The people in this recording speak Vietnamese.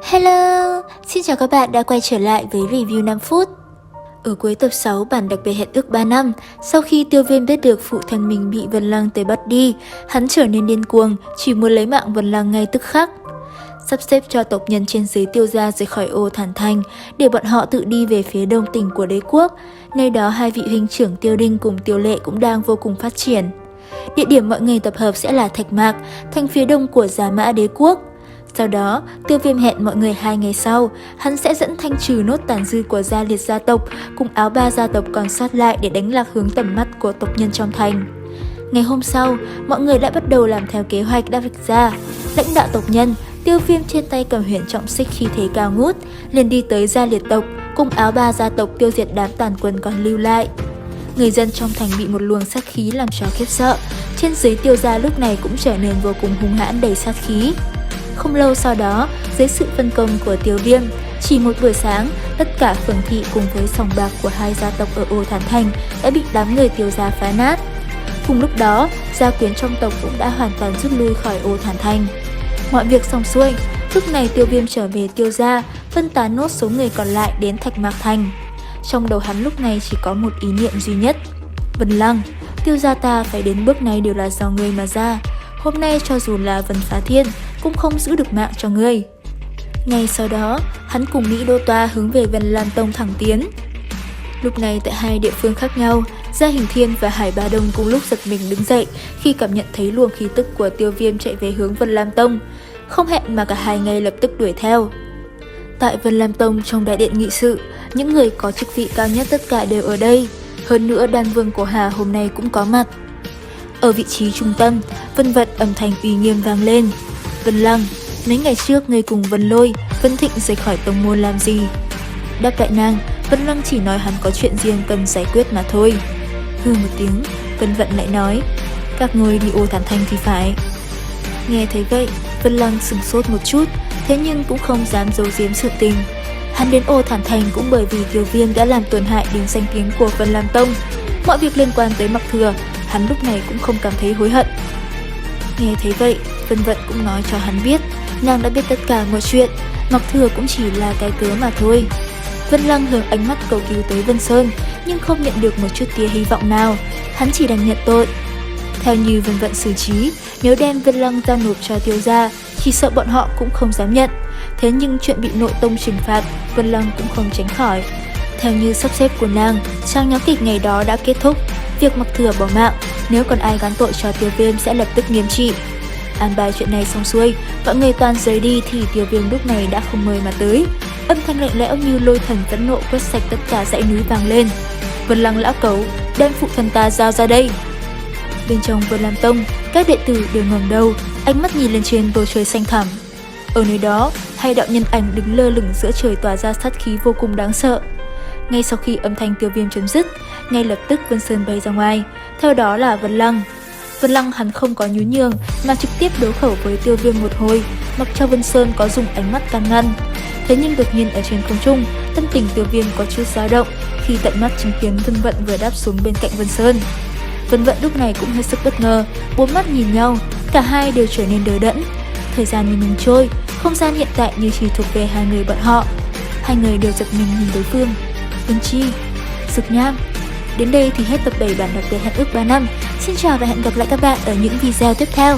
Hello! Xin chào các bạn đã quay trở lại với review 5 phút. Ở cuối tập 6 bản đặc biệt hẹn ước 3 năm, sau khi Tiêu Viêm biết được phụ thân mình bị Vân Lăng tới bắt đi, hắn trở nên điên cuồng, chỉ muốn lấy mạng Vân Lăng ngay tức khắc. Sắp xếp cho tộc nhân trên dưới Tiêu gia rời khỏi ô Thản Thành, để bọn họ tự đi về phía đông tỉnh của đế quốc. Nơi đó hai vị huynh trưởng Tiêu Đinh cùng Tiêu Lệ cũng đang vô cùng phát triển. Địa điểm mọi người tập hợp sẽ là Thạch Mạc, thành phía đông của Giá Mã đế quốc. Sau đó, Tiêu Viêm hẹn mọi người 2 ngày sau, hắn sẽ dẫn thanh trừ nốt tàn dư của gia liệt gia tộc cùng áo ba gia tộc còn sót lại để đánh lạc hướng tầm mắt của tộc nhân trong thành. Ngày hôm sau, mọi người đã bắt đầu làm theo kế hoạch đã vạch ra. Lãnh đạo tộc nhân, Tiêu Viêm trên tay cầm huyền trọng xích khí thế cao ngút, liền đi tới gia liệt tộc cùng áo ba gia tộc tiêu diệt đám tàn quân còn lưu lại. Người dân trong thành bị một luồng sát khí làm cho khiếp sợ, trên dưới Tiêu gia lúc này cũng trở nên vô cùng hung hãn đầy sát khí. Không lâu sau đó, dưới sự phân công của Tiêu Viêm, chỉ một buổi sáng, tất cả phường thị cùng với sòng bạc của hai gia tộc ở ô Thản Thành đã bị đám người Tiêu gia phá nát. Cùng lúc đó, gia quyến trong tộc cũng đã hoàn toàn rút lui khỏi ô Thản Thành. Mọi việc xong xuôi, lúc này Tiêu Viêm trở về Tiêu gia, phân tán nốt số người còn lại đến Thạch Mạc Thành. Trong đầu hắn lúc này chỉ có một ý niệm duy nhất: Vân Lăng, Tiêu gia ta phải đến bước này đều là do ngươi mà ra. Hôm nay cho dù là Vân Phá Thiên cũng không giữ được mạng cho ngươi. Ngay sau đó, hắn cùng Mỹ Đô Toa hướng về Vân Lam Tông thẳng tiến. Lúc này tại hai địa phương khác nhau, Gia Hình Thiên và Hải Ba Đông cùng lúc giật mình đứng dậy khi cảm nhận thấy luồng khí tức của Tiêu Viêm chạy về hướng Vân Lam Tông. Không hẹn mà cả hai ngay lập tức đuổi theo. Tại Vân Lam Tông trong đại điện nghị sự, những người có chức vị cao nhất tất cả đều ở đây. Hơn nữa Đan Vương của Hà hôm nay cũng có mặt. Ở vị trí trung tâm, Vân Vận âm thanh uy nghiêm vang lên. Vân Lăng, mấy ngày trước ngươi cùng Vân Lôi, Vân Thịnh rời khỏi tông môn làm gì? Đáp đại nang, Vân Lăng chỉ nói hắn có chuyện riêng cần giải quyết mà thôi. Hừ một tiếng, Vân Vận lại nói, các ngươi đi ô Thản Thành thì phải. Nghe thấy vậy, Vân Lăng sửng sốt một chút, thế nhưng cũng không dám giấu giếm sự tình. Hắn đến ô Thản Thành cũng bởi vì Tiêu Viêm đã làm tổn hại đến danh tiếng của Vân Lam Tông. Mọi việc liên quan tới Mặc Thừa, hắn lúc này cũng không cảm thấy hối hận. Nghe thấy vậy, Vân Vận cũng nói cho hắn biết, nàng đã biết tất cả mọi chuyện, Mặc Thừa cũng chỉ là cái cớ mà thôi. Vân Lăng hướng ánh mắt cầu cứu tới Vân Sơn, nhưng không nhận được một chút tia hy vọng nào, hắn chỉ đành nhận tội. Theo như Vân Vận xử trí, nếu đem Vân Lăng giao nộp cho Tiêu gia, chỉ sợ bọn họ cũng không dám nhận. Thế nhưng chuyện bị nội tông trừng phạt, Vân Lăng cũng không tránh khỏi. Theo như sắp xếp của nàng, trang nhóm kịch ngày đó đã kết thúc. Việc Mặc Thừa bỏ mạng, nếu còn ai gán tội cho Tiêu Viêm sẽ lập tức nghiêm trị. An bài chuyện này xong xuôi, mọi người toàn rời đi thì Tiêu Viêm lúc này đã không mời mà tới. Âm thanh lạnh lẽo như lôi thần phẫn nộ quét sạch tất cả dãy núi vang lên. Vân Lăng lão cẩu, đem phụ thân ta giao ra đây. Bên trong Vân Lam Tông, các đệ tử đều ngẩng đầu, ánh mắt nhìn lên trên bầu trời xanh thẳm. Ở nơi đó, hai đạo nhân ảnh đứng lơ lửng giữa trời tỏa ra sát khí vô cùng đáng sợ. Ngay sau khi âm thanh Tiêu Viêm chấm dứt, ngay lập tức Vân Sơn bay ra ngoài, theo đó là Vân Lăng. Vân Lăng hắn không có nhún nhường mà trực tiếp đấu khẩu với Tiêu Viêm một hồi, mặc cho Vân Sơn có dùng ánh mắt can ngăn. Thế nhưng đột nhiên ở trên không trung, tâm tình Tiêu Viêm có chút dao động khi tận mắt chứng kiến Vân Vận vừa đáp xuống bên cạnh Vân Sơn. Vân Vận lúc này cũng hết sức bất ngờ, bốn mắt nhìn nhau, cả hai đều trở nên đờ đẫn. Thời gian như ngừng trôi, không gian hiện tại như chỉ thuộc về hai người bọn họ. Hai người đều giật mình nhìn đối phương. Vân Chi, Dực Nham. Đến đây thì hết tập 7 bản đặc biệt hẹn ước 3 năm. Xin chào và hẹn gặp lại các bạn ở những video tiếp theo.